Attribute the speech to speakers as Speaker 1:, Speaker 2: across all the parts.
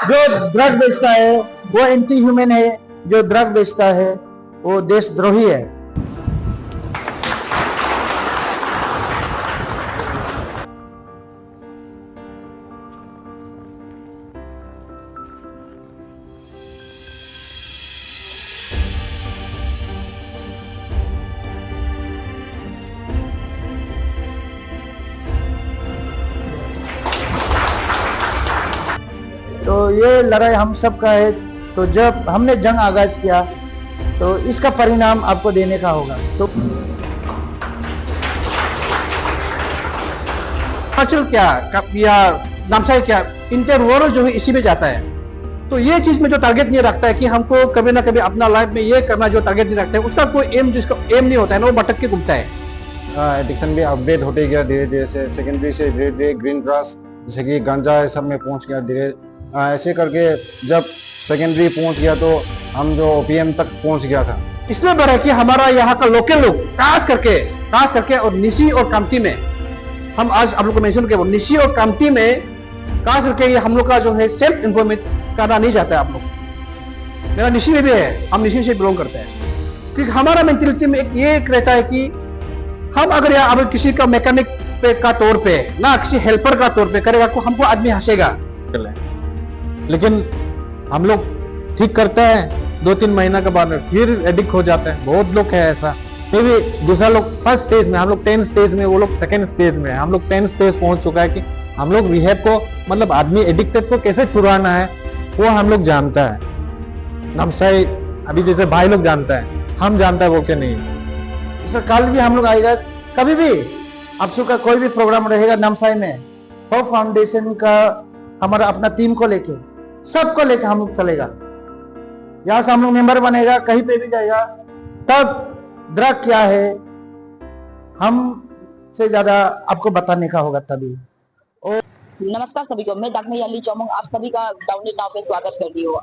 Speaker 1: जो ड्रग बेचता है वो एंटी ह्यूमन है, जो ड्रग बेचता है वो देशद्रोही है। तो ये लड़ाई हम सब का है। तो जब हमने जंग आगाज किया तो इसका परिणाम आपको देने का होगा। तो हिमाचल या नामसाई क्या इंटरवोरल जो है इसी में जाता है। तो ये चीज में जो टारगेट नहीं रखता है कि हमको कभी ना कभी अपना लाइफ में ये करना, जो टारगेट नहीं रखता है उसका कोई एम, जिसका एम नहीं होता है ना, वो भटक के घूमता है।
Speaker 2: एडिक्शन भी अपडेट होते गया धीरे धीरे से, सेकेंडरी से धीरे धीरे ग्रीन ग्रास जैसे कि गांजा है सब में पहुंच गया धीरे। ऐसे करके जब सेकेंडरी पहुंच गया तो हम जो ओपीएम तक पहुंच गया था।
Speaker 1: इसलिए बड़ा कि हमारा यहाँ का लोकल लोग खास करके और निशी और कामती में, हम आज आप लोग को मेंशन किया, निशी और कामती में खास करके ये हम लोग का जो है सेल्फ इम्प्रूवमेंट करना नहीं चाहता है आप लोग। मेरा निशी में भी है, हम निशी से बिलोंग करते हैं। क्योंकि हमारा मेंटेलिटी में एक रहता है कि हम अगर यहाँ अगर किसी का मैकेनिक पे का तौर पे ना किसी हेल्पर का तौर पे करेगा तो हमको आदमी हंसेगा।
Speaker 3: लेकिन हम लोग ठीक करते हैं, 2-3 महीना के बाद फिर एडिक्ट हो जाते हैं। बहुत लोग है ऐसा। फिर भी दूसरा लोग फर्स्ट स्टेज में, हम लोग 10 स्टेज में, वो लोग सेकंड स्टेज में, हम लोग 10 स्टेज पहुंच चुका है कि हम लोग रिहैब को मतलब आदमी एडिक्टेड को कैसे छुड़ाना है वो हम लोग जानता है। नामसाई अभी जैसे भाई लोग जानता है, हम जानता है वो क्या नहीं।
Speaker 1: सर कल भी हम लोग आएगा, कभी भी आप सबका कोई भी प्रोग्राम रहेगा नामसाई में, होप फाउंडेशन का हमारा अपना टीम को लेके, सबको लेके हम लोग चलेगा। यहाँ से हम लोग मेंबर बनेगा, कहीं पे भी जाएगा, तब ड्रग क्या है हम से ज्यादा आपको बताने का होगा तभी। और
Speaker 4: नमस्कार सभी को, मैं दागनी याली चौमंग आप सभी का डाउनलोड नाउ पे स्वागत करती हूँ।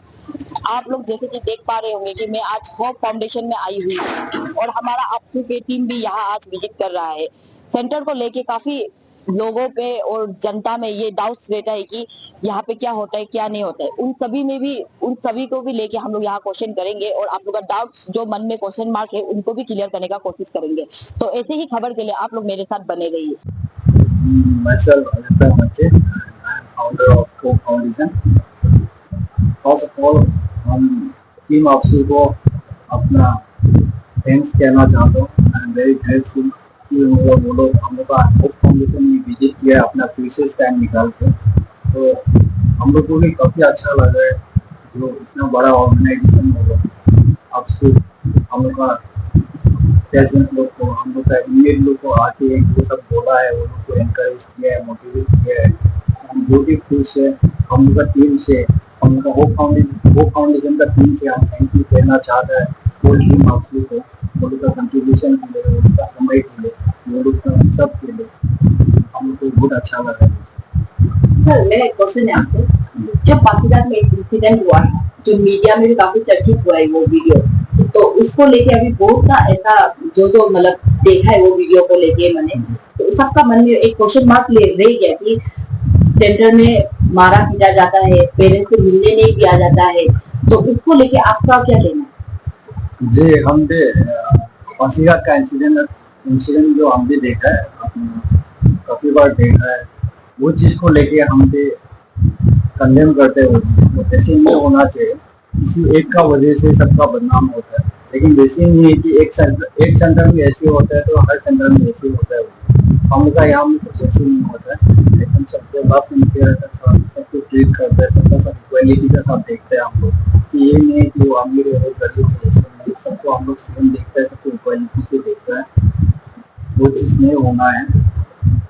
Speaker 4: आप लोग जैसे कि देख पा रहे होंगे कि मैं आज होप फाउंडेशन में आई हुई हूँ और हमारा आपको के टीम भी यहाँ आज विजिट कर रहा है। सेंटर को लेके काफी लोगों पे और जनता में ये डाउट्स रहता है कि यहाँ पे क्या होता है क्या नहीं होता है। उन सभी को भी लेके हम लोग यहाँ क्वेश्चन करेंगे और आप लोग का डाउट्स जो मन में क्वेश्चन मार्क है उनको भी क्लियर करने का कोशिश करेंगे। तो ऐसे ही खबर के लिए आप लोग मेरे साथ बने रहिए।
Speaker 5: Myself, Aditya Manche, I am founder of Hope Foundation. First of all, हम टीम ऑफिसर को अपना थैंक्स कहना चाहता हूँ। आई एम वेरी ग्रेटफुल कि वो लोग हम लोग का होप फाउंडेशन में विजिट किया अपना प्रीशियस टाइम निकाल के। तो हम लोग को भी काफ़ी अच्छा लगा है जो इतना बड़ा ऑर्गेनाइजेशन होगा। अफसर हम लोग का पेशेंट लोग को, हम लोग का इमेज लोग को आके वो सब बोला है, वो लोग को एनकरेज किया है, मोटिवेट किया है। हम बहुत ही खुश है हम लोग का टीम से, हम लोग का होप फाउंडेशन का टीम से हम थैंक यू कहना चाहते हैं। कोई टीम ऑफिसर को वो लोग का कंट्रीब्यूशन के लिए, वो लोग का समय के लिए, वो लोग का सब के लिए हम लोग को बहुत अच्छा लगा है।
Speaker 4: सर मेरा एक क्वेश्चन है आपको, जब पासीघाट में एक इंसिडेंट हुआ जो मीडिया में भी काफी चर्चित हुआ है वो वीडियो, तो उसको लेके अभी बहुत सा ऐसा जो मतलब देखा है वो वीडियो को लेके मैंने, तो सबका मन में एक क्वेश्चन मार्क रह गया कि सेंटर में मारा पीटा जाता है, पेरेंट्स को मिलने नहीं दिया जाता है, तो उसको लेके आपका क्या कहना है?
Speaker 5: जी हमने पासीघाट का इंसिडेंट जो हमने देखा है, काफी बार देखा है, वो चीज को लेके हमने कंडेम करते हैं। वो चीज ऐसे नहीं होना चाहिए, किसी एक का वजह से सबका बदनाम होता है। लेकिन वैसे नहीं है कि एक सेंटर में ऐसे होता है तो हर सेंटर में ऐसे होता है। हम का यहाँ में कुछ ऐसे नहीं होता है, लेकिन सबको लव एंड केयर के साथ सबको ट्रीट करते हैं, सबका सब इक्वालिटी के साथ देखते हैं हम लोग कि ये नहीं है कि वो अमीर है गरीब है, ऐसे नहीं, सबको हम लोग सेम देखते हैं, सबको इक्वालिटी से देखते हैं। वो चीज़ नहीं होना है।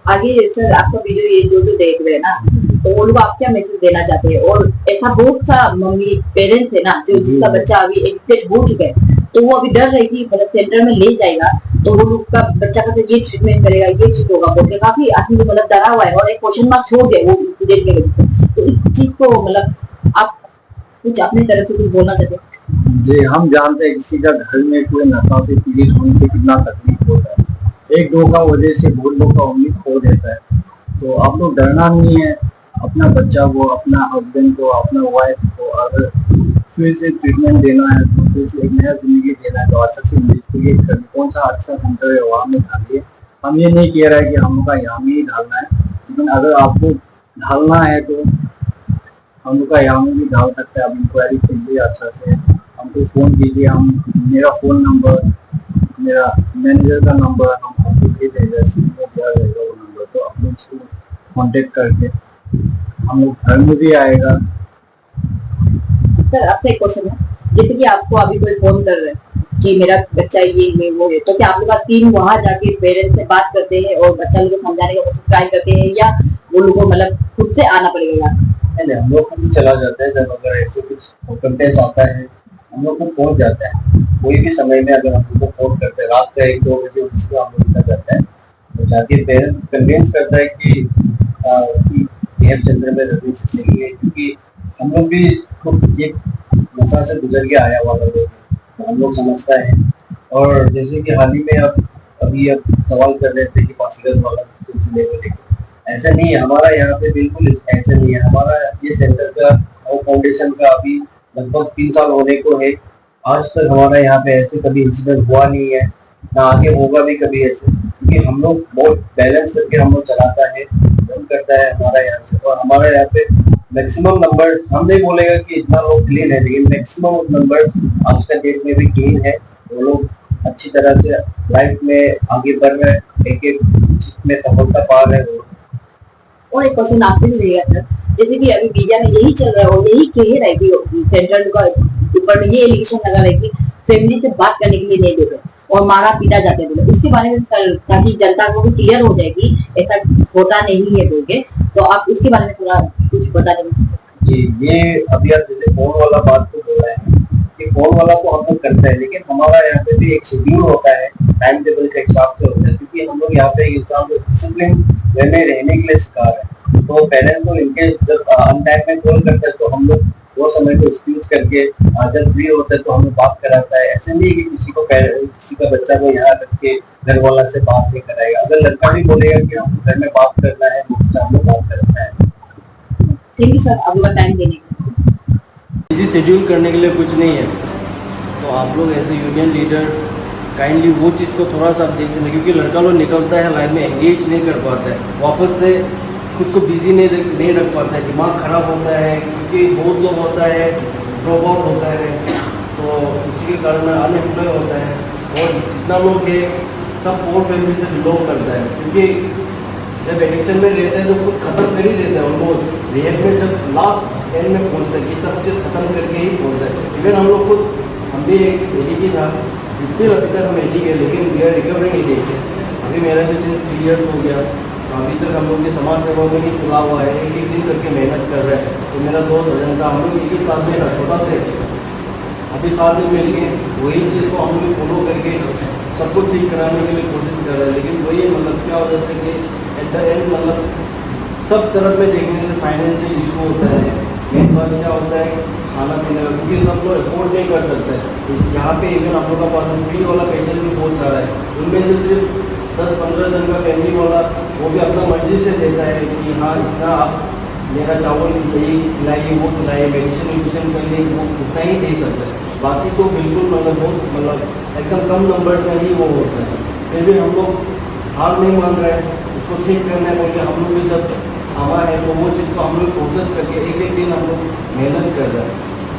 Speaker 4: आगे सर आपका वीडियो ये जो देख रहे हैं ना, तो वो लोग आप क्या मैसेज देना चाहते हैं? और ऐसा बहुत सा मम्मी पेरेंट्स है ना जो जिसका बच्चा अभी एडिक्टेड हो चुका है, तो वो अभी डर रही थी मतलब सेंटर में ले जाएगा तो वो लोग का बच्चा का ये ट्रीटमेंट करेगा, ये ठीक होगा बोल के काफी आदमी मतलब डरा हुआ है और एक क्वेश्चन मार्क छोड़ दिया वो इंसिडेंट के वजह से। तो इस चीज को मतलब आप कुछ अपनी तरफ से कुछ बोलना चाहते हैं?
Speaker 5: जी हम जानते हैं किसी का घर में कोई नशा से पीड़ित होने से कितना तकलीफ होता है, एक दो का वजह से बहुत लोग का उम्मीद खो देता है। तो आप लोग डरना नहीं है, अपना बच्चा को, अपना हस्बैंड को, अपना वाइफ को अगर फिर से ट्रीटमेंट देना है, तो फिर से एक नया जिंदगी देना है, तो अच्छा से इन्वेस्टिगेट करके कौन सा अच्छा सेंटर है वहाँ में डालिए। हम ये नहीं कह रहे हैं कि हम लोग का यहाँ में ही डालना है, लेकिन अगर आपको ढालना है तो हम लोग का यहाँ में भी डाल सकते हैं। आप इंक्वायरी कीजिए अच्छा से, हमको फ़ोन कीजिए। हम मेरा फ़ोन नंबर, मेरा मैनेजर का नंबर हम आपको दे देंगे, स्क्रीन में दिया रहेगा वो नंबर, तो आप लोग उसको कॉन्टेक्ट करके हम लोग घर में भी आएगा।
Speaker 4: सर आपसे एक क्वेश्चन है, जैसे कि आपको अभी कोई फोन कर रहा है कि मेरा बच्चा ये है वो है, तो क्या आप लोग का टीम वहाँ जाके पेरेंट्स से बात करते हैं और बच्चा लोग को समझाने का कोशिश ट्राई करते हैं, या वो लोग को मतलब खुद से आना पड़ेगा?
Speaker 5: नहीं, हम लोग खुद ही चला जाता है। जब अगर ऐसे कुछ कंटेंट आता है हम लोग को पहुंच जाता है। कोई भी समय में अगर हम लोग को फोन करते हैं रात का 1-2 बजे, उसको हम लोग चला जाता है, तो जाके पेरेंट्स कन्विंस करता है कि केयर सेंटर में रखने से सही है, क्योंकि हम लोग भी खुद एक नशा से गुजर के आया हुआ लोग हैं, तो हम लोग समझता है। और जैसे कि हाल ही में अभी सवाल कर रहे थे कि पासीघाट वाला सिलसिले में, लेकिन ऐसा नहीं है हमारा यहाँ पे, बिल्कुल ऐसा नहीं है। हमारा ये सेंटर का और फाउंडेशन का अभी लगभग 3 साल होने को है। आज तक हमारा यहाँ पे ऐसे कभी इंसिडेंट हुआ नहीं है, ना आगे होगा भी कभी ऐसे, क्योंकि हम लोग बहुत बैलेंस करके हम लोग चलाता है, रन करता है हमारा यहाँ से। और हमारा यहाँ पे मैक्सिमम नंबर, हम नहीं बोलेगा कि इतना लोग क्लीन है, लेकिन मैक्सिमम नंबर आज का डेट में भी क्लीन है। वो लोग अच्छी तरह से लाइफ में आगे बढ़ रहे हैं, एक में सफलता पा रहे हैं।
Speaker 4: और एक क्वेश्चन आपसे भी रहेगा सर, जैसे कि अभी मीडिया में यही चल रहा है और यही कह रहा है कि सेंट्रल का ऊपर में ये एलिगेशन लगा है कि फैमिली से बात करने के लिए नहीं देते और मारा पीटा जाते हैं, उसके बारे में सर, ताकि जनता को भी क्लियर हो जाए कि ऐसा होता नहीं है बोल के, तो आप उसके बारे में थोड़ा कुछ बता देंगे?
Speaker 5: जी, ये अभी आप जैसे फोन वाला बात को बोल रहे हैं, कि फोन वाला तो हम लोग करते हैं, लेकिन हमारा यहाँ पे भी एक शेड्यूल होता है, टाइम टेबल के हिसाब से होता है, क्योंकि हम लोग यहाँ पे एक इंसान को डिसिप्लिन में रहने के लिए सिखा रहे हैं। तो पेरेंट्स को इनके जब अनटाइम में कॉल करते हैं, तो हम लोग वो समय को एक्सक्यूज करके जब फ्री होता है तो हमें बात कराता है। ऐसे नहीं कि किसी का बच्चा को यहाँ रख के घर वाला से बात नहीं कराएगा। अगर लड़का भी बोलेगा कि हम घर में बात करना है, वो बच्चा हम लोग बात करता है।
Speaker 4: थैंक यू सर आपका टाइम देने के लिए।
Speaker 6: इसी शेड्यूल करने के लिए कुछ नहीं है, तो आप लोग ऐसे यूनियन लीडर काइंडली वो चीज़ को थोड़ा सा आप देखते हैं, क्योंकि लड़का लोग निकलता है लाइफ में एंगेज नहीं कर पाता है, वापस से खुद को बिजी नहीं रख पाता है, दिमाग खराब होता है, क्योंकि बहुत लोग होता है ड्रॉप आउट होता है, तो उसी के कारण अनएम्प्लॉय होता है। और जितना लोग है सब पोर फैमिली से बिलोंग करता है, क्योंकि जब एडिक्शन में रहता है तो खुद खत्म कर ही देता है, ऑलमोस्ट रिहेब में जब लास्ट एंड में पहुंचता है, ये सब चीज़ खत्म करके ही पहुंचता है। इवन हम लोग खुद, हम भी एक एडिक ही था, इसलिए अभी तक हम एडिक है, लेकिन वी आर रिकवरिंग एडिक है। अभी मेरा भी सिंस 3 ईयर्स हो गया, अभी तक हम लोग की समाज सेवा में ही खुला हुआ है, एक एक दिन करके मेहनत कर रहे हैं। तो मेरा दोस्त अजन था, हम लोग एक ही साथ में था छोटा से, अभी साथ में मिल के वही चीज़ को हम लोग फॉलो करके सबको ठीक कराने के लिए कोशिश कर रहे हैं। लेकिन वही मतलब क्या हो जाता है कि एट द एंड मतलब सब तरफ में देखने से फाइनेंशियल इशू होता है। मेन बात क्या होता है खाना पीने का, क्योंकि सब लोग अफोर्ड नहीं कर सकते हैं। यहाँ पे इवन हम लोग का पास फ्री वाला पेशेंट भी बहुत सारा है, उनमें से सिर्फ 10-15 जन का फैमिली वाला वो भी अपना मर्जी से देता है कि हाँ इतना आप मेरा चावल खिलाइए वो खिलाइए, मेडिसिन कर लिए, वो उतना ही दे सकता है। बाकी तो बिल्कुल मतलब बहुत एकदम कम नंबर में ही वो होता है। फिर भी हम लोग हार नहीं मान रहे हैं, उसको ठीक करना है बोल के हम लोग भी जब आवा है तो वो चीज़ को हम लोग कोशिश करके एक एक दिन हम लोग मेहनत कर रहे हैं।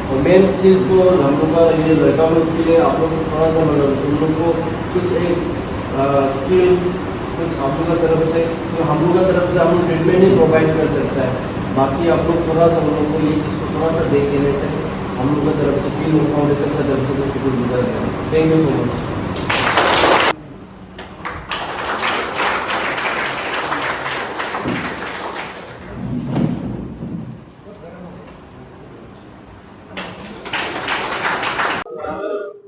Speaker 6: और मेन चीज़ तो हम लोग का ये लड़का लोग के लिए आप लोग थोड़ा सा मतलब उन लोग को कुछ एक स्किल कुछ आप लोग का तरफ से, तो हम लोग का तरफ से हम ट्रीटमेंट ही प्रोवाइड कर सकता है। बाकी आप लोग थोड़ा सा उन लोग को ये चीज़ को थोड़ा सा देख देने से हम लोग का तरफ से टीम फाउंडेशन का तरफ से तो शुक्रिया गुजार हैं। Thank you so much.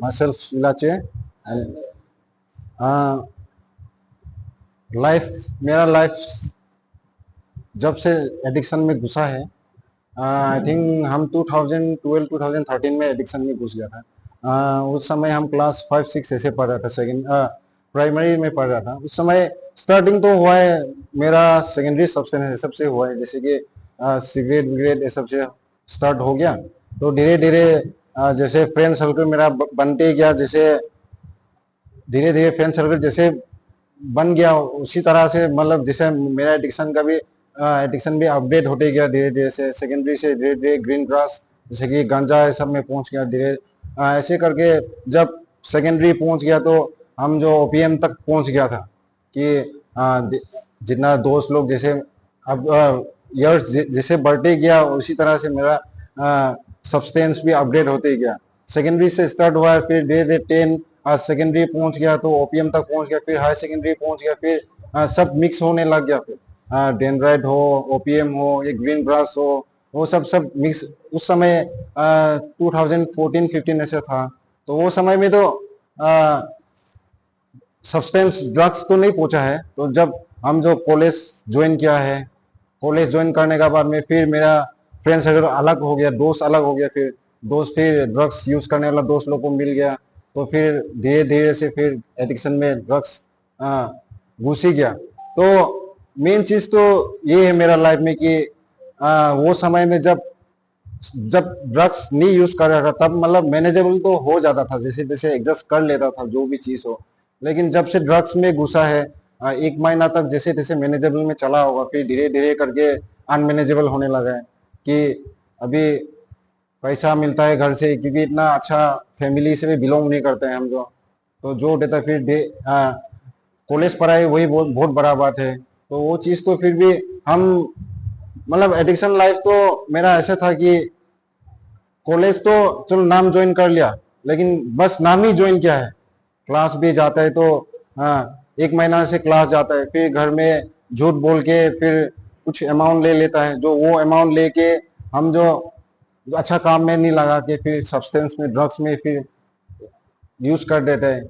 Speaker 2: myself Ilache and मेरा लाइफ जब से एडिक्शन में घुसा है, आई थिंक हम 2012-2013 में एडिक्शन में घुस गया था। उस समय हम क्लास 5-6 ऐसे पढ़ रहा था, सेकेंड प्राइमरी में पढ़ रहा था। उस समय स्टार्टिंग तो हुआ है मेरा सेकेंडरी सब्सटेंस सबसे हुआ है, जैसे कि सिगरेट विगरेट ये सब से स्टार्ट हो गया। तो धीरे धीरे जैसे फ्रेंड सर्कल मेरा बनते गया, जैसे धीरे धीरे फ्रेंड सर्कल जैसे बन गया, उसी तरह से मतलब जैसे मेरा एडिक्शन भी अपडेट होते गया धीरे धीरे से। सेकेंडरी से धीरे धीरे ग्रीन ग्रास जैसे कि गांजा है सब में पहुंच गया धीरे ऐसे करके। जब सेकेंडरी पहुंच गया तो हम जो ओपीएम तक पहुंच गया था कि जितना दोस्त लोग जैसे अब ईयर्स जैसे बढ़ते गया उसी तरह से मेरा सब्सटेंस भी अपडेट होते गया। सेकेंडरी से स्टार्ट हुआ, फिर धीरे धीरे 10 सेकेंडरी पहुंच गया तो ओपीएम तक पहुंच गया, फिर हाई सेकेंडरी पहुंच गया, फिर सब मिक्स होने लग गया। फिर डेनड्राइट हो, ओपीएम हो, ये ग्रीन ग्रास हो, वो सब मिक्स। उस समय 2014-15 ऐसे था, तो वो समय में तो सब्सटेंस ड्रग्स तो नहीं पहुंचा है। तो जब हम जो कॉलेज ज्वाइन किया है, कॉलेज ज्वाइन करने के बाद में फिर मेरा फ्रेंड सर्कल अलग हो गया, दोस्त अलग हो गया, फिर ड्रग्स यूज करने वाला दोस्त लोग को मिल गया। तो फिर धीरे धीरे से फिर एडिक्शन में ड्रग्स घुस ही गया। तो मेन चीज तो ये है मेरा लाइफ में कि वो समय में जब ड्रग्स नहीं यूज कर रहा था तब मतलब मैनेजेबल तो हो जाता था, जैसे जैसे एडजस्ट कर लेता था जो भी चीज हो। लेकिन जब से ड्रग्स में घुसा है 1 महीना तक जैसे जैसे मैनेजेबल में चला होगा, फिर धीरे धीरे करके अनमैनेजेबल होने लगा है कि अभी पैसा मिलता है घर से, क्योंकि इतना अच्छा फैमिली से भी बिलोंग नहीं करते हैं हम जो देता फिर कॉलेज पढ़ाई वही बहुत बड़ा बात है। तो वो चीज तो फिर भी हम मतलब एडिक्शन लाइफ तो मेरा ऐसा था कि कॉलेज तो चलो नाम ज्वाइन कर लिया, लेकिन बस नाम ही ज्वाइन किया है। क्लास भी जाता है तो 1 महीना से क्लास जाता है, फिर घर में झूठ बोल के फिर कुछ अमाउंट ले लेता है, जो वो अमाउंट लेके हम जो अच्छा काम में नहीं लगा के फिर सब्सटेंस में ड्रग्स में फिर यूज कर देते हैं।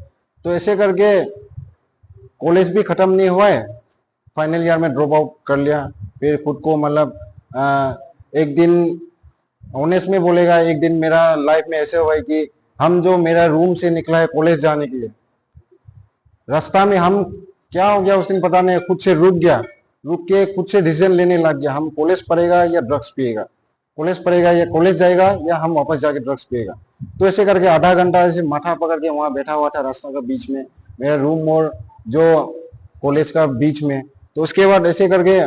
Speaker 2: तो ऐसे करके कॉलेज भी खत्म नहीं हुआ है, फाइनल ईयर में ड्रॉप आउट कर लिया। फिर खुद को मतलब एक दिन ऑनेस्ट में बोलेगा, एक दिन मेरा लाइफ में ऐसे हुआ है कि हम जो मेरा रूम से निकला है कॉलेज जाने के लिए, रास्ता में हम क्या हो गया उस दिन पता नहीं, खुद से रुक के खुद से डिसीजन लेने लग गया, हम कॉलेज पढ़ेगा या ड्रग्स पिएगा, कॉलेज पढ़ेगा या कॉलेज जाएगा या हम वापस जाके ड्रग्स पिएगा। तो ऐसे करके आधा घंटा ऐसे माथा पकड़ के वहां बैठा हुआ था रास्ता का बीच में, मेरा रूम और जो कॉलेज का बीच में। तो उसके बाद ऐसे करके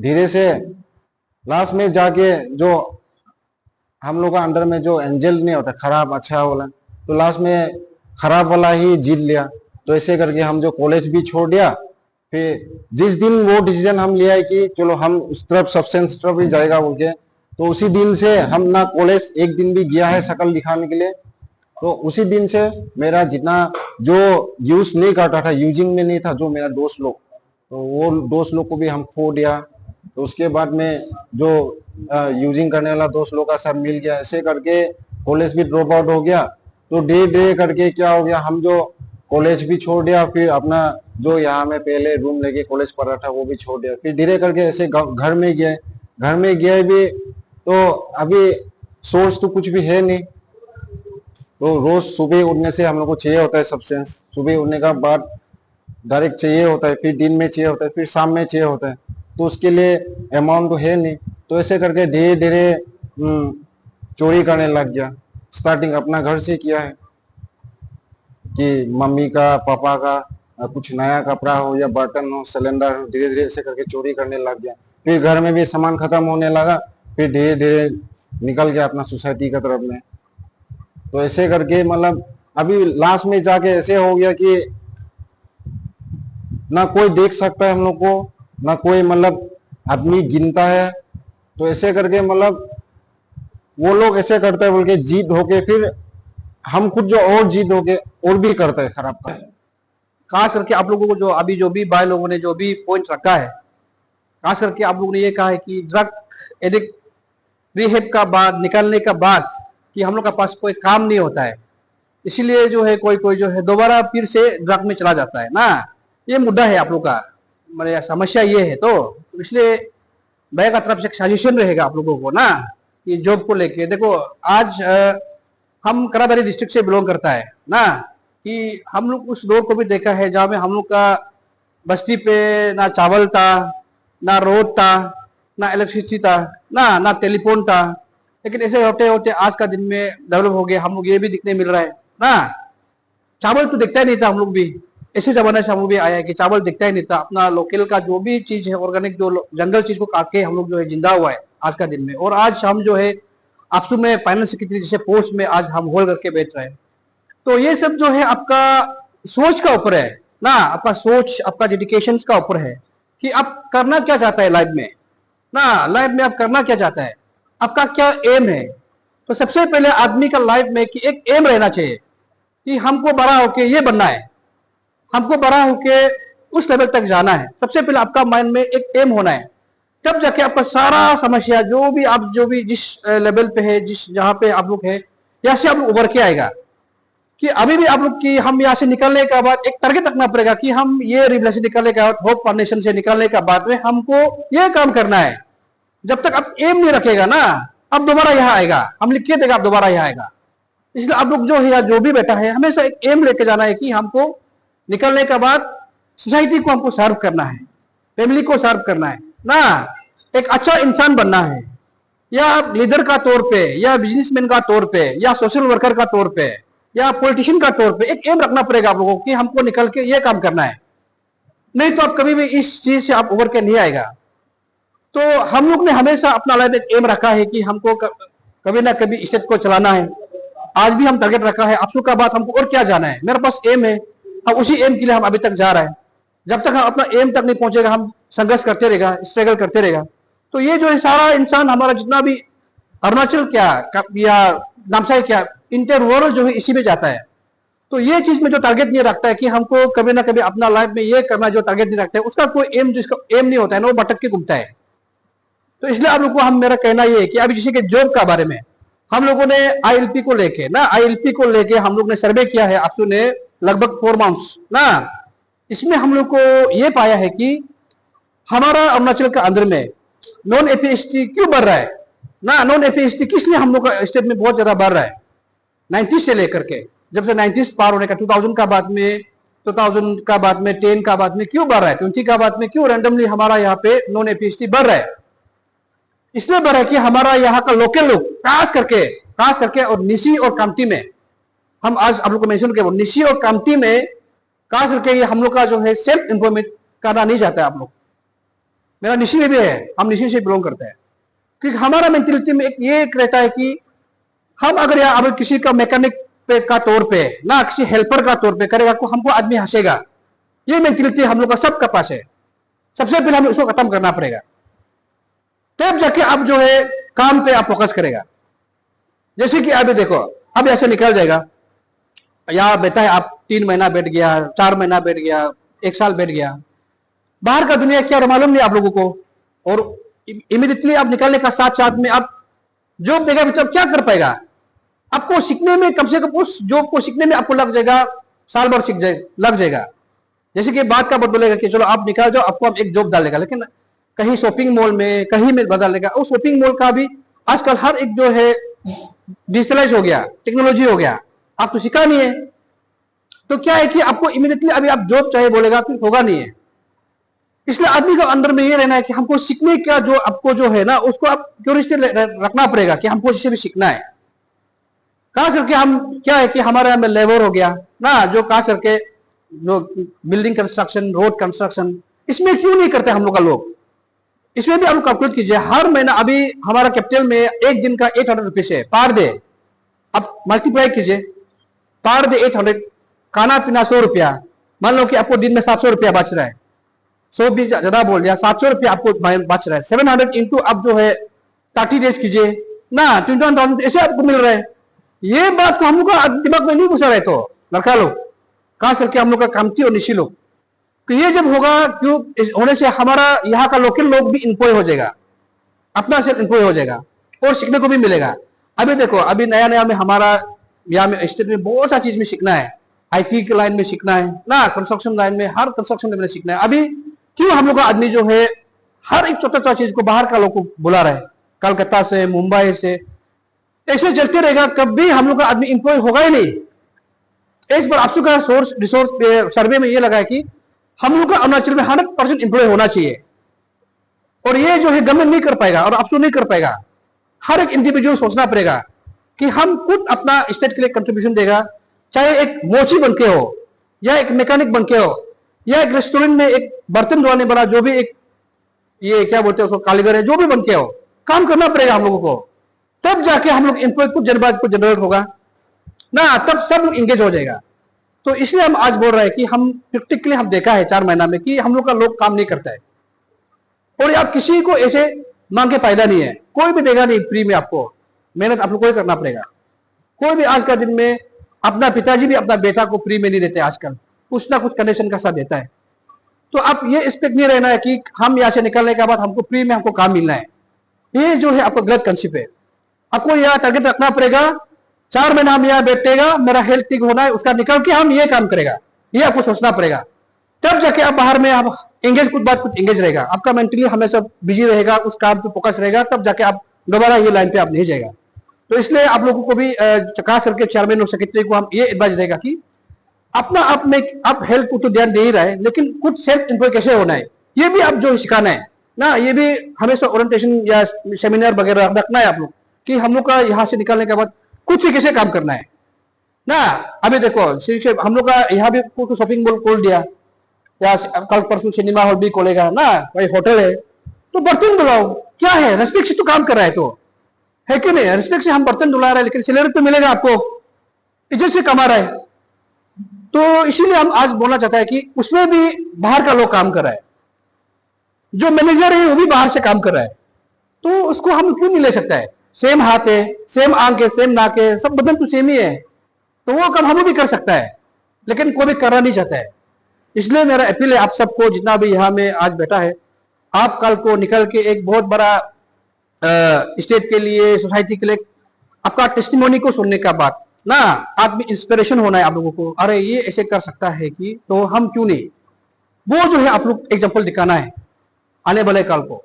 Speaker 2: धीरे से लास्ट में जाके जो हम लोग का अंदर में जो एंजल नहीं होता खराब अच्छा वाला, तो लास्ट में खराब वाला ही जीत लिया। तो ऐसे करके हम जो कॉलेज भी छोड़ दिया, फिर जिस दिन वो डिसीजन हम लिया है कि चलो हम उस तरफ सब्सटेंस तरफ ही जाएगा बोल के, तो उसी दिन से हम ना कॉलेज एक दिन भी गया है शक्ल दिखाने के लिए। तो उसी दिन से मेरा जितना जो यूज नहीं करता था, यूजिंग में नहीं था जो मेरा दोस्त लोग, तो वो दोस्त लोग को भी हम खो दिया। तो उसके बाद में जो यूजिंग करने वाला दोस्त लोग का सब मिल गया, ऐसे करके कॉलेज भी ड्रॉप आउट हो गया। तो धीरे धीरे करके क्या हो गया, हम जो कॉलेज भी छोड़ दिया, फिर अपना जो यहाँ में पहले रूम लेके कॉलेज पढ़ रहा था वो भी छोड़ दिया। फिर धीरे करके ऐसे घर में गए भी, तो अभी सोर्स तो कुछ भी है नहीं। तो रोज सुबह उठने से हम लोग को चाहिए होता है सब्सटेंस, सुबह उठने का बाद डायरेक्ट चाहिए होता है, फिर दिन में चाहिए होता है, फिर शाम में चाहिए होता है। तो उसके लिए अमाउंट तो है नहीं। तो ऐसे करके धीरे धीरे चोरी करने लग गया। स्टार्टिंग अपना घर से किया है कि मम्मी का पापा का कुछ नया कपड़ा हो या बर्तन हो, सिलेंडर हो, धीरे धीरे ऐसे करके चोरी करने लग गया। फिर घर में भी सामान खत्म होने लगा, फिर धीरे धीरे निकल गया अपना सोसाइटी की तरफ में। तो ऐसे करके मतलब अभी लास्ट में जाके ऐसे हो गया कि ना कोई देख सकता है हम लोग को, ना कोई मतलब आदमी गिनता है। तो ऐसे करके मतलब वो लोग ऐसे करते हैं बोल के जीत होके, फिर हम खुद जो और जीत होके और भी करते हैं खराब का।
Speaker 1: खास करके आप लोगों को जो भी भाई लोगों ने जो भी पॉइंट रखा है, खास करके आप लोगों ने ये कहा है कि ड्रग एडिक्ट रिहेब का बाद निकलने का बाद कि हम लोग का पास कोई काम नहीं होता है, इसीलिए जो है कोई जो है दोबारा फिर से ड्रग में चला जाता है ना। ये मुद्दा है आप लोग का, मेरे समस्या ये है। तो इसलिए भैया का तरफ से एक सजेशन रहेगा आप लोगों को ना कि जॉब को लेके देखो, आज हम कराबारी डिस्ट्रिक्ट से बिलोंग करता है ना, कि हम लोग उस दौर को भी देखा है जहाँ में हम लोग का बस्ती पे ना चावल था, ना रोड था, ना इलेक्ट्रिसिटी था, ना टेलीफोन था। लेकिन ऐसे होते होते आज का दिन में डेवलप हो गया, हम लोग ये भी दिखने मिल रहा है ना। चावल तो दिखता ही नहीं था, हम लोग भी ऐसे जमाने से हम लोग भी आया है कि चावल दिखता ही नहीं था। अपना लोकल का जो भी चीज है, ऑर्गेनिक जो जंगल चीज को काट के हम लोग जो है जिंदा हुआ है आज का दिन में। और आज हम जो है आपसू में फाइनेंस सेक्रेटरी जैसे पोस्ट में आज हम होल्ड करके बैठ रहे हैं। तो ये सब जो है आपका सोच का ऊपर है ना, आपका सोच, आपका डेडिकेशन का ऊपर है कि आप करना क्या चाहता है लाइफ में ना। लाइफ में आप करना क्या चाहता है, आपका क्या एम है। तो सबसे पहले आदमी का लाइफ में कि एक एम रहना चाहिए कि हमको बड़ा होके ये बनना है, हमको बड़ा होके उस लेवल तक जाना है। सबसे पहले आपका माइंड में एक एम होना है, तब जाके आपका सारा समस्या जो भी जिस लेवल पे है, जिस जहां पे आप लोग है, यहाँ से आप लोग उभर के आएगा। कि अभी भी आप लोग की हम यहाँ से निकलने के बाद एक टारगेट रखना पड़ेगा कि हम ये रिवलेशन से निकलने के बाद, होप फाउंडेशन से निकलने के बाद में हमको ये काम करना है। जब तक आप एम नहीं रखेगा ना, अब दोबारा यहाँ आएगा, हम लिख के देगा, आप दोबारा यहाँ आएगा। इसलिए आप लोग जो है या जो भी बैठा है, हमेशा एक एम लेके जाना है कि हमको निकलने के बाद सोसाइटी को हमको सर्व करना है, फैमिली को सर्व करना है ना, एक अच्छा इंसान बनना है, या लीडर का तौर पे, या बिजनेसमैन का तौर पे, या सोशल वर्कर का तौर पे, या पॉलिटिशियन का तौर पे एक एम रखना पड़ेगा आप लोगों को कि हमको निकल के ये काम करना है। नहीं तो आप कभी भी इस चीज से आप उभर के नहीं आएगा। तो हम लोग ने हमेशा अपना लाइफ एक एम रखा है कि हमको कभी ना कभी स्टेट को चलाना है। आज भी हम टारगेट रखा है, अफसोस का बात हमको और क्या जाना है, मेरे पास एम है, अब उसी एम के लिए हम अभी तक जा रहे हैं। जब तक हम अपना एम तक नहीं पहुंचेगा, हम संघर्ष करते रहेगा, स्ट्रगल करते रहेगा। तो ये जो है सारा इंसान हमारा जितना भी अरुणाचल क्या या नामसाई क्या इंटर वर्ल्ड जो है इसी में जाता है। तो ये चीज में जो टारगेट नहीं रखता है कि हमको कभी ना कभी अपना लाइफ में ये करना, जो टारगेट नहीं रखता है उसका कोई एम, जिसका एम नहीं होता है ना, वो भटक के घूमता है। तो इसलिए आप लोग को मेरा कहना ये है कि अभी जैसे कि जॉब का बारे में हम लोगों ने आईएलपी को लेके ना, आईएलपी को लेके हम लोग ने सर्वे किया है आप ने लगभग 4 मंथ्स ना। इसमें हम लोग को ये पाया है कि हमारा अरुणाचल के अंदर में नॉन एपीएसटी क्यों बढ़ रहा है ना, नॉन एपीएसटी किस लिए हम लोग का स्टेट में बहुत ज्यादा बढ़ रहा है 90 से लेकर के, जब से 90 पार होने का 2000 का बाद में, 2000 का बाद में, 10 का बाद में क्यों बढ़ रहा है, 20 का बाद में क्यों रैंडमली हमारा यहाँ पे नॉन एपीएसटी बढ़ रहा है। इसलिए बढ़ रहा है कि हमारा यहाँ का लोकल लोग खास करके और निशी और कामती में, हम आज आप लोग को मेंशन किया, निशी और कामती में खास करके ये हम लोग का जो है सेल्फ एम्प्लॉयमेंट करना नहीं चाहता है आप लोग। मेरा निशी में भी है, हम निशी से बिलोंग करते हैं, क्योंकि हमारा मेंटेलिटी में एक ये रहता है कि हम अगर यहाँ अब किसी का मैकेनिक पे का तौर पे ना, किसी हेल्पर का तौर पे करेगा तो हमको आदमी हंसेगा। ये मेंटेलिटी हम लोग का सबका पास है। सबसे पहले हमें उसको खत्म करना पड़ेगा, तब जाके आप जो है काम पे आप फोकस करेगा। जैसे कि अभी देखो, अब ऐसे निकल जाएगा, यहाँ बैठा है आप 3 महीना बैठ गया, 4 महीना बैठ गया, 1 साल बैठ गया, बाहर का दुनिया क्या मालूम नहीं आप लोगों को। और इमीडिएटली आप निकलने का साथ साथ में आप जॉब देगा, मतलब क्या कर पाएगा। आपको सीखने में कम से कम उस जॉब को सीखने में आपको लग जाएगा, साल भर लग जाएगा। जैसे कि बात का बात बोलेगा कि चलो आप निकाल जाओ, आपको हम एक जॉब डालेगा, लेकिन कहीं शॉपिंग मॉल में कहीं में बदल देगा। उस शॉपिंग मॉल का भी आजकल हर एक जो है डिजिटलाइज हो गया, टेक्नोलॉजी हो गया, आप तो सीखा नहीं है। तो क्या है कि आपको इमीडिएटली अभी आप जॉब चाहिए बोलेगा फिर होगा नहीं है। इसलिए आदमी का अंदर में ये रहना है कि हमको सीखने का जो आपको जो है ना, उसको आप क्यूरियोसिटी रखना पड़ेगा कि हमको इससे भी सीखना है। खास करके हम क्या है कि हमारे यहाँ में लेबर हो गया ना, जो खास करके जो बिल्डिंग कंस्ट्रक्शन, रोड कंस्ट्रक्शन, इसमें क्यों नहीं करते हम लोग का लोग। इसमें भी आप कैलकुलेट कीजिए, हर महीना अभी हमारा कैपिटल में एक दिन का 800 रुपीज है पर डे। आप मल्टीप्लाई कीजिए, पर डे 800, खाना पीना 100 रुपया, मान लो कि आपको दिन में 700 रुपया बच रहा है, 100 भी ज्यादा बोल दिया, 700 रुपया आपको बच रहा है। 700 इंटू अब जो है 30 डेज कीजिए ना, 21,000 ऐसे आपको मिल रहा है। ये बात को हम लोग का दिमाग में नहीं घुसा रहे तो लड़का लोग, खास करके हम लोग का कामती और निशी लोग। तो ये जब होगा, क्यों होने से हमारा यहाँ का लोकल लोग भी इंप्लॉय हो जाएगा, अपना सेल्फ इंप्लॉय हो जाएगा और सीखने को भी मिलेगा। अभी देखो, अभी नया नया में हमारा यहाँ में स्टेट में बहुत सा चीज में सीखना है, आईटी के लाइन में सीखना है ना, कंस्ट्रक्शन लाइन में, हर कंस्ट्रक्शन लाइन में सीखना है। अभी क्यों हम लोग का आदमी जो है हर एक छोटा सा चीज को बाहर का लोग को बुला रहे हैं, कलकत्ता से, मुंबई से, ऐसे चलते रहेगा, कभी हम लोग का आदमी इंप्लॉय होगा ही नहीं। इस पर आपसू का सोर्स रिसोर्स सर्वे में ये लगा है कि हम लोग का अरुणाचल में 100% इंप्लॉय होना चाहिए। और ये जो है गवर्नमेंट नहीं कर पाएगा और अफसर नहीं कर पाएगा। हर एक इंडिविजुअल सोचना पड़ेगा कि हम खुद अपना स्टेट के लिए कंट्रीब्यूशन देगा, चाहे एक मोची बन के हो, या एक मैकेनिक बन के हो, या एक रेस्टोरेंट में एक बर्तन धोने वाला, जो भी एक ये क्या बोलते हैं उसको, कारीगर है, जो भी बन के हो, काम करना पड़ेगा हम लोगों को। तब जाके हम लोग एम्प्लॉय कुछ जनरेट होगा ना, तब सब लोग इंगेज हो जाएगा। तो इसलिए हम आज बोल रहे हैं कि हम प्रैक्टिकली हम देखा है 4 महीना में कि हम लोग का लोग काम नहीं करता है, और आप किसी को ऐसे मांग के फायदा नहीं है, कोई भी देगा नहीं फ्री में, आपको मेहनत आप लोग को ही करना पड़ेगा। कोई भी आज का दिन में अपना पिताजी भी अपना बेटा को फ्री में नहीं देते, आजकल कुछ ना कुछ कंडीशन का साथ देता है। तो आप ये एक्सपेक्ट नहीं रहना है कि हम यहाँ से निकलने के बाद हमको फ्री में हमको काम मिलना है, ये जो है आपका गलत कंसेप्ट है। आपको यह टारगेट रखना पड़ेगा, 4 महीना हम यहाँ बैठेगा, मेरा हेल्थ ठीक होना है, उसका निकल के हम ये काम करेगा, ये आपको सोचना पड़ेगा। तब जाके आप बाहर में आप एंगेज कुछ एंगेज रहेगा, आपका मेंटली हमेशा बिजी रहेगा, उस काम पे फोकस रहेगा, तब जाके आप दोबारा ये लाइन पे आप नहीं जाएगा। तो इसलिए आप लोगों को भी खास करके चेयरमैन और सेक्रेटरी को हम ये एडवाइस देगा कि अपना आप में आप हेल्थ को तो ध्यान दे ही रहा है, लेकिन कुछ सेल्फ एम्प्लॉय कैसे होना है ये भी आप जो सिखाना है ना, ये भी हमेशा ओरिएंटेशन या सेमिनार वगैरह रखना है आप लोग, कि हम लोग का यहाँ से निकलने के बाद कुछ से कैसे काम करना है ना। अभी देखो हम लोग का यहाँ भी कोई शॉपिंग मॉल खोल दिया, या कल परसों सिनेमा हॉल भी खोलेगा ना, कोई होटल है, तो बर्तन धुलाओ, क्या है, रेस्पेक्ट से तो काम कर रहा है, तो है कि नहीं, रेस्पेक्ट से हम बर्तन धुला रहे हैं, लेकिन सैलरी तो मिलेगा आपको, इज्जत से कमा रहा है। तो इसीलिए हम आज बोलना चाहते हैं कि उसमें भी बाहर का लोग काम कर रहा है, जो मैनेजर है वो भी बाहर से काम कर रहा है, तो उसको हम क्यों नहीं ले सकता है। सेम हाथ है, सेम आंख है, सेम नाक है, सब बदन तो सेम ही है, तो वो काम हम भी कर सकता है, लेकिन कोई भी करना नहीं चाहता है। इसलिए मेरा अपील है आप सबको, जितना भी यहाँ में आज बैठा है, आप कल को निकल के एक बहुत बड़ा स्टेट के लिए, सोसाइटी के लिए आपका टेस्टिमोनी को सुनने का बात ना, आदमी इंस्पिरेशन होना है आप लोगों को, अरे ये ऐसे कर सकता है कि, तो हम क्यों नहीं, वो जो है आप लोग एग्जाम्पल दिखाना है आने वाले काल को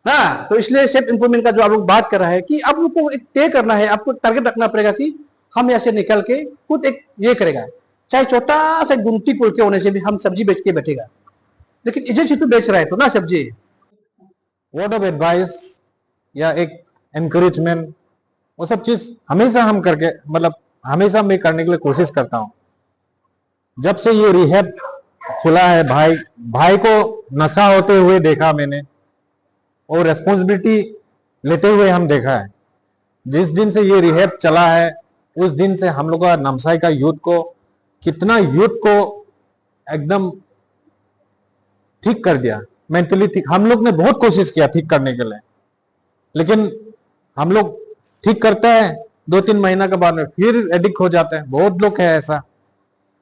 Speaker 1: ना। तो इसलिए सेल्फ इंप्रूवमेंट का जो आप लोग बात कर रहा है कि आप लोग को एक तय करना है, आपको टारगेट रखना पड़ेगा कि हम यहाँ से निकल के खुद एक ये करेगा, चाहे छोटा सा गुमटी पुल के होने से भी हम सब्जी बेच के बैठेगा, लेकिन इज्जत से तो बेच रहा है तो ना सब्जी।
Speaker 3: वर्ड ऑफ एडवाइस या एक एनकरेजमेंट, वो सब चीज हमेशा हम करके, मतलब हमेशा मैं करने के लिए कोशिश करता हूँ। जब से ये रिहैब खुला है, भाई को नशा होते हुए देखा मैंने, और रेस्पॉन्सिबिलिटी लेते हुए हम देखा है। जिस दिन से ये रिहैब चला है, उस दिन से हम लोग का नामसाई का यूथ को, कितना यूथ को एकदम ठीक कर दिया, मेंटली ठीक। हम लोग ने बहुत कोशिश किया ठीक करने के लिए, लेकिन हम लोग ठीक करता है, 2-3 महीना के बाद में फिर एडिक्ट हो जाते हैं। बहुत लोग है ऐसा।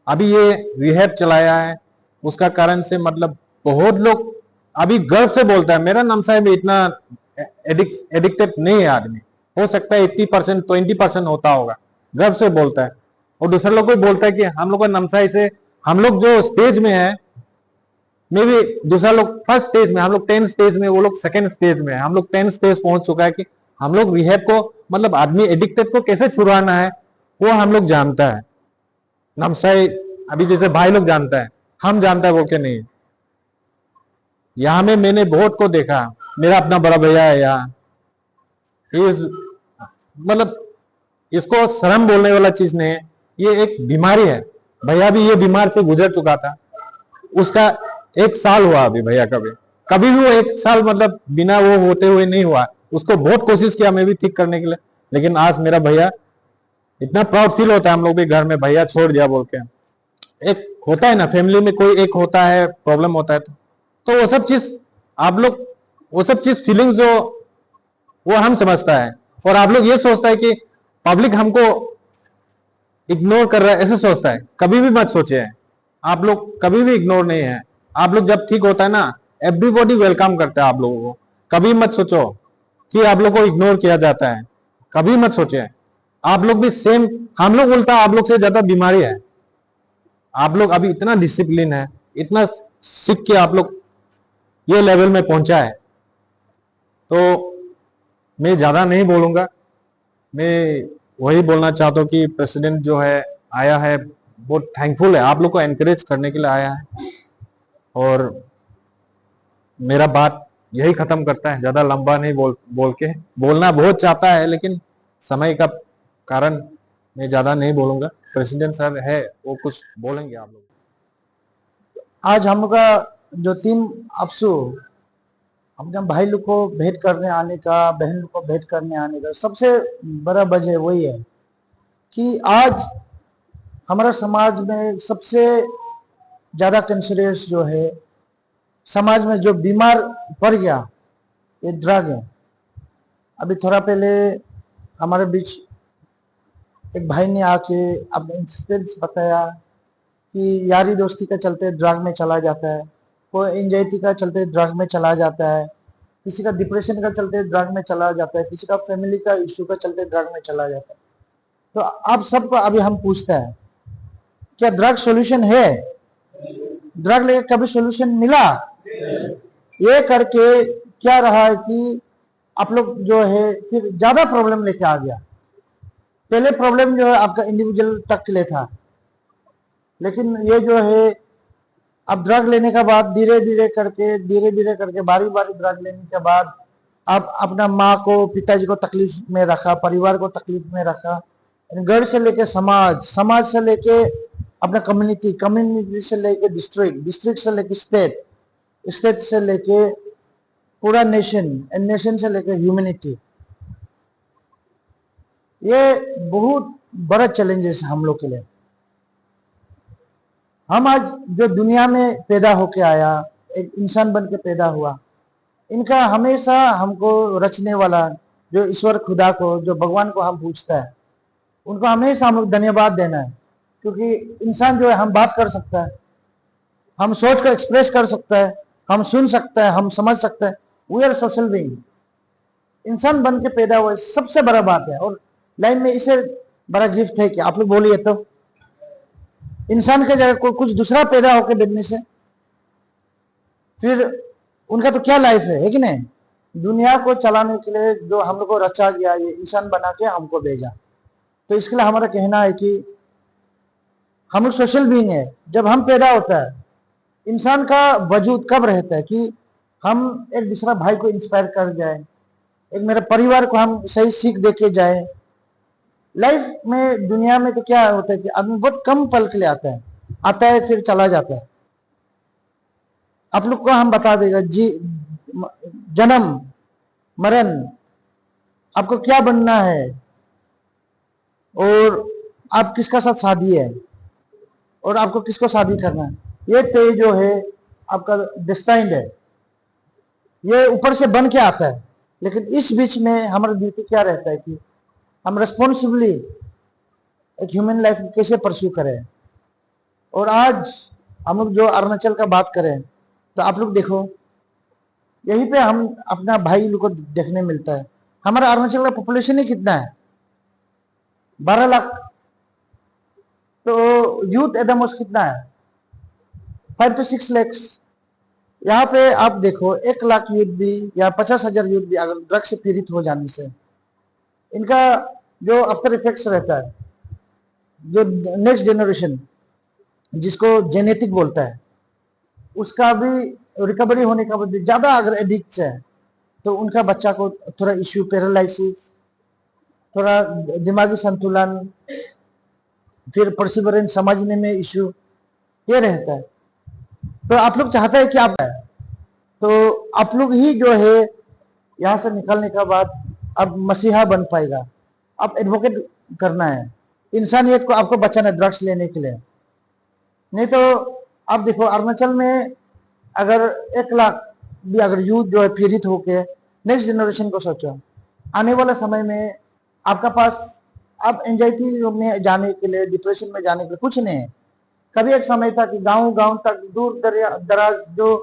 Speaker 3: अभी ये रिहैब चलाया है, उसका कारण से मतलब बहुत लोग अभी गर्व से बोलता है, मेरा नामसाई में इतना एडिक्टेड नहीं है आदमी, हो सकता है 80% 20% होता होगा, गर्व से बोलता है। और दूसरे लोग को बोलता है कि हम लोग का नामसाई से, हम लोग जो स्टेज में है, मे भी दूसरा लोग फर्स्ट स्टेज में, हम लोग 10 स्टेज में, वो लोग सेकेंड स्टेज में है, हम लोग 10 स्टेज पहुंच चुका है कि हम लोग रिहैब को, मतलब आदमी एडिक्टेड को कैसे छुड़ाना है वो हम लोग जानता है। नामसाई अभी जैसे भाई लोग जानता है, हम जानता है वो क्या नहीं। यहाँ में मैंने बहुत को देखा, मेरा अपना बड़ा भैया है यहाँ, मतलब इसको शर्म बोलने वाला चीज नहीं है, ये एक बीमारी है। भैया भी ये बीमार से गुजर चुका था, उसका 1 साल हुआ अभी भैया का भी, कभी भी वो 1 साल मतलब बिना वो होते हुए नहीं हुआ। उसको बहुत कोशिश किया मैं भी ठीक करने के लिए, लेकिन आज मेरा भैया, इतना प्राउड फील होता है हम लोग भी घर में, भैया छोड़ दिया बोल के। एक होता है ना फैमिली में, कोई एक होता है, प्रॉब्लम होता है, तो वो सब चीज आप लोग, वो सब चीज फीलिंग्स जो वो हम समझता है, और आप लोग ये सोचता है कि पब्लिक हमको इग्नोर कर रहा है, ऐसे सोचता है। कभी भी मत सोचिए, आप लोग कभी भी इग्नोर नहीं है। आप लोग जब ठीक होता है ना, एवरीबॉडी वेलकम करता है आप लोगों को। कभी मत सोचो कि आप लोग को इग्नोर किया जाता है, कभी मत सोचिए। आप लोग भी सेम, हम लोग उल्टा आप लोग से ज्यादा बीमारी है। आप लोग अभी इतना डिसिप्लिन है, इतना सीख के आप लोग ये लेवल में पहुंचा है, तो मैं ज्यादा नहीं बोलूंगा। मैं वही बोलना चाहता हूँ कि प्रेसिडेंट जो है आया है, बहुत थैंकफुल है, आप लोग को एनकरेज करने के लिए आया है। और मेरा बात यही खत्म करता है। ज्यादा लंबा नहीं बोल के, बोलना बहुत चाहता है लेकिन समय का कारण मैं ज्यादा नहीं बोलूंगा। प्रेसिडेंट सर है, वो कुछ बोलेंगे आप लोग।
Speaker 5: आज हम लोग का जो टीम अफसू अपने भाई लोग को भेंट करने आने का, बहन लोग को भेंट करने आने का सबसे बड़ा वजह वही है कि आज हमारा समाज में सबसे ज्यादा कंसिडरेस जो है, समाज में जो बीमार पड़ गया, ये ड्रग है। अभी थोड़ा पहले हमारे बीच एक भाई ने आके अपने इंसिडेंट्स बताया कि यारी दोस्ती का चलते ड्रग में चला जाता है, कोई एंजाइटी का चलते ड्रग में चला जाता है, किसी का डिप्रेशन का चलते ड्रग में चला जाता है, किसी का फैमिली का इश्यू का चलते ड्रग में चला जाता है। तो आप सबको अभी हम पूछते हैं, क्या ड्रग सॉल्यूशन है? ड्रग लेके कभी सॉल्यूशन मिला? ये करके क्या रहा है कि आप लोग जो है फिर ज्यादा प्रॉब्लम लेके आ गया। पहले प्रॉब्लम जो है आपका इंडिविजुअल तक के लिए था, लेकिन ये जो है अब ड्रग लेने के बाद धीरे धीरे करके बारी बारी ड्रग लेने के बाद आप अपना माँ को, पिताजी को तकलीफ में रखा, परिवार को तकलीफ में रखा, घर से लेके समाज, समाज से लेके अपना कम्युनिटी, कम्युनिटी से लेके डिस्ट्रिक्ट, डिस्ट्रिक्ट से लेके स्टेट, स्टेट से लेके पूरा नेशन, नेशन से लेके ह्यूमैनिटी। ये बहुत बड़ा चैलेंजेस हम लोग के लिए। हम आज जो दुनिया में पैदा होके आया, एक इंसान बन के पैदा हुआ, इनका हमेशा हमको रचने वाला जो ईश्वर खुदा को, जो भगवान को हम पूछता है, उनको हमेशा हम लोग धन्यवाद देना है। क्योंकि इंसान जो है हम बात कर सकता है, हम सोच कर एक्सप्रेस कर सकता है, हम सुन सकता है, हम समझ सकता है। We are social being. इंसान बन के पैदा हुआ सबसे बड़ा बात है, और लाइफ में इससे बड़ा गिफ्ट है कि आप लोग बोलिए तो इंसान के जगह कोई कुछ दूसरा पैदा होकर बनने से फिर उनका तो क्या लाइफ है कि नहीं? दुनिया को चलाने के लिए जो हम लोग को रचा गया, ये इंसान बना के हमको भेजा। तो इसके लिए हमारा कहना है कि हम लोग सोशल बीइंग है। जब हम पैदा होता है, इंसान का वजूद कब रहता है कि हम एक दूसरा भाई को इंस्पायर कर जाए, एक मेरे परिवार को हम सही सीख दे के जाए। लाइफ में, दुनिया में तो क्या होता है कि आदमी बहुत कम पल के लिए आता है फिर चला जाता है। आप लोग को हम बता देगा जी, जन्म मरण, आपको क्या बनना है और आप किसका साथ शादी है और आपको किसको शादी करना है, ये तय जो है आपका डेस्टाइन्ड है। ये ऊपर से बन के आता है, लेकिन इस बीच में हमारा ड्यूटी क्या रहता है कि हम रेस्पॉन्सिबली एक ह्यूमन लाइफ कैसे परस्यू करें। और आज हम लोग जो अरुणाचल का बात करें तो आप लोग देखो, यहीं पे हम अपना भाई लोग को देखने मिलता है। हमारा अरुणाचल का पॉपुलेशन ही कितना है? 12 लाख। तो यूथ एडमोस कितना है? 5 to 6 लाख। यहाँ पे आप देखो 1 लाख यूथ भी या 50,000 यूथ भी अगर ड्रग से पीड़ित हो जाने से इनका जो आफ्टर इफेक्ट्स रहता है, जो नेक्स्ट जनरेशन जिसको जेनेटिक बोलता है, उसका भी रिकवरी होने का भी ज्यादा अगर एडिक्ट है तो उनका बच्चा को थोड़ा इश्यू, पैरालिसिस, थोड़ा दिमागी संतुलन, फिर परसिवरेंस समझने में इश्यू, ये रहता है। तो आप लोग चाहते हैं कि तो आप लोग ही जो है यहाँ से निकलने के बाद अब मसीहा बन पाएगा। अब एडवोकेट करना है, इंसानियत को आपको बचाना है ड्रग्स लेने के लिए। नहीं तो आप देखो अरुणाचल में अगर 1 लाख भी अगर यूथ जो है पीड़ित होके, नेक्स्ट जनरेशन को सोचो, आने वाला समय में आपका पास अब एंजाइटी में जाने के लिए, डिप्रेशन में जाने के लिए कुछ नहीं है। कभी एक समय था कि गांव तक, दूर दराज जो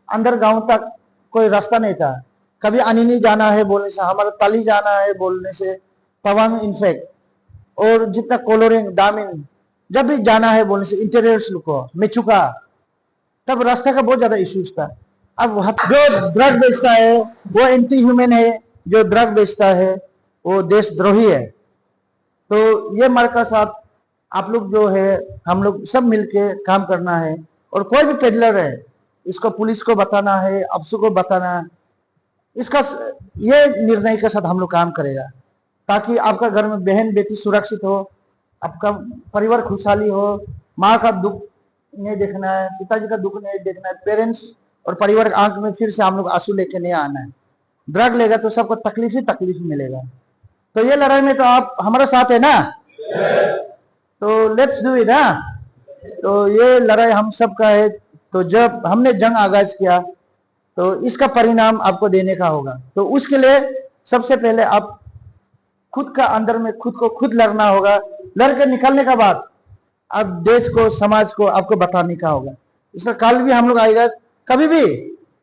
Speaker 5: अंदर गांव तक कोई रास्ता नहीं था। कभी अनिनी जाना है बोलने से, हमारा ताली जाना है बोलने से, तवांग इनफेक्ट, और जितना कोलोरिंग, दामिन, जब भी जाना है बोलने से, इंटीरियर्स को मेचुका, तब रास्ता का बहुत ज्यादा इश्यूज था। अब जो ड्रग बेचता है वो एंटी ह्यूमन है, जो ड्रग बेचता है वो देशद्रोही है। तो ये मार्ग का साथ आप लोग जो है, हम लोग सब मिलके काम करना है। और कोई भी पेडलर है, इसको पुलिस को बताना है, अफसर को बताना है, इसका ये निर्णय के साथ हम लोग काम करेगा, ताकि आपका घर में बहन बेटी सुरक्षित हो, आपका परिवार खुशहाली हो, माँ का दुख नहीं देखना है, पिताजी का दुख नहीं देखना है, पेरेंट्स और परिवार की आंख में फिर से हम लोग आंसू लेके नहीं आना है। ड्रग लेगा तो सबको तकलीफ ही तकलीफ मिलेगा। तो ये लड़ाई में तो आप हमारे साथ है ना? तो लेट्स डू इट। तो ये लड़ाई हम सब का है। तो जब हमने जंग आगाज किया तो इसका परिणाम आपको देने का होगा। तो उसके लिए सबसे पहले आप खुद का अंदर में खुद को खुद लड़ना होगा। लड़के निकलने का बाद अब देश को समाज को आपको बताने का होगा। इसका कल भी हम लोग आएगा, कभी भी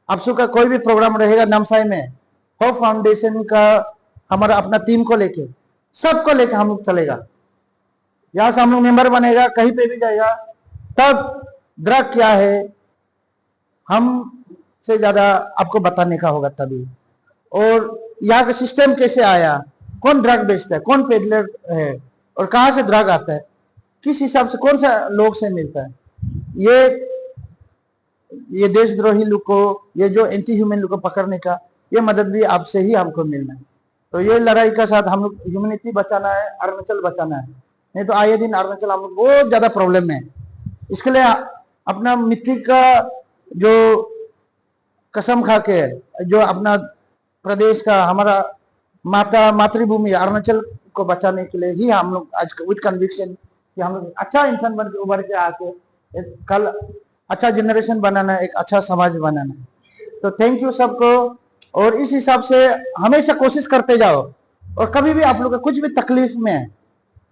Speaker 5: आपसू का कोई भी प्रोग्राम रहेगा नामसाई में, होप फाउंडेशन का हमारा अपना टीम को लेके सबको लेके हम लोग चलेगा। यहाँ से हम लोग मेंबर बनेगा, कहीं पे भी जाएगा, तब ड्रग क्या है हम से ज्यादा आपको बताने का होगा तभी। और यहाँ का सिस्टम कैसे आया, कौन ड्रग बेचता है, कौन पेडलर है और कहाँ से ड्रग आता है, किस हिसाब से कौन सा लोग से मिलता है, ये देशद्रोही लोग को, ये जो एंटी ह्यूमन लोग को पकड़ने का ये मदद भी आपसे ही हमको मिलना है। तो ये लड़ाई का साथ हम लोग ह्यूमनिटी बचाना है, अरुणाचल बचाना है। नहीं तो आए दिन अरुणाचल हम लोग बहुत ज्यादा प्रॉब्लम में है। इसके लिए अपना मिट्टी का जो कसम खा के जो अपना प्रदेश का हमारा मातृभूमि अरुणाचल को बचाने के लिए ही हम लोग आज विद कन्विक्शन कि हम लोग अच्छा इंसान बन के उभर के आके कल अच्छा जनरेशन बनाना है, एक अच्छा समाज बनाना है। तो थैंक यू सबको। और इस हिसाब से हमेशा कोशिश करते जाओ। और कभी भी आप लोग का कुछ भी तकलीफ में है,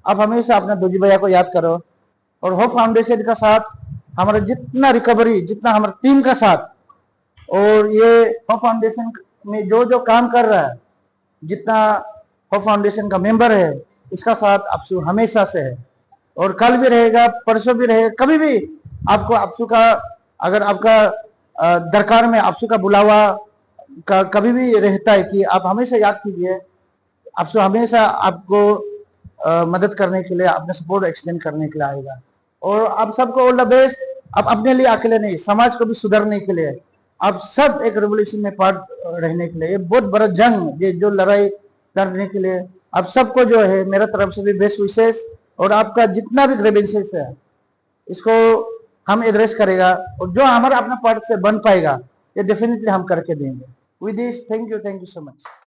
Speaker 5: आप हमेशा अपना दोजी भैया को याद करो। और होप फाउंडेशन का साथ हमारा जितना रिकवरी, जितना हमारा टीम का साथ, और ये होप फाउंडेशन में जो जो काम कर रहा है, जितना होप फाउंडेशन का मेंबर है, इसका साथ आपसू हमेशा से है। और कल भी रहेगा, परसों भी रहेगा, कभी भी आपको आपसू का अगर आपका दरकार में आपसू का बुलावा का कभी भी रहता है कि आप हमेशा याद कीजिए। आपसू हमेशा आपको मदद करने के लिए, अपना सपोर्ट एक्सटेंड करने के लिए आएगा। और आप सबको ऑल द बेस्ट। आप अपने लिए अकेले नहीं, समाज को भी सुधारने के लिए आप सब एक रेवोल्यूशन में पार्ट रहने के लिए, ये बहुत बड़ा जंग, ये जो लड़ाई लड़ने के लिए आप सबको जो है मेरा तरफ से भी बेस्ट विशेष। और आपका जितना भी ग्रेवेंसेस है इसको हम एड्रेस करेगा, और जो हमारा अपना पार्ट से बन पाएगा ये डेफिनेटली हम करके देंगे। With this thank you so much.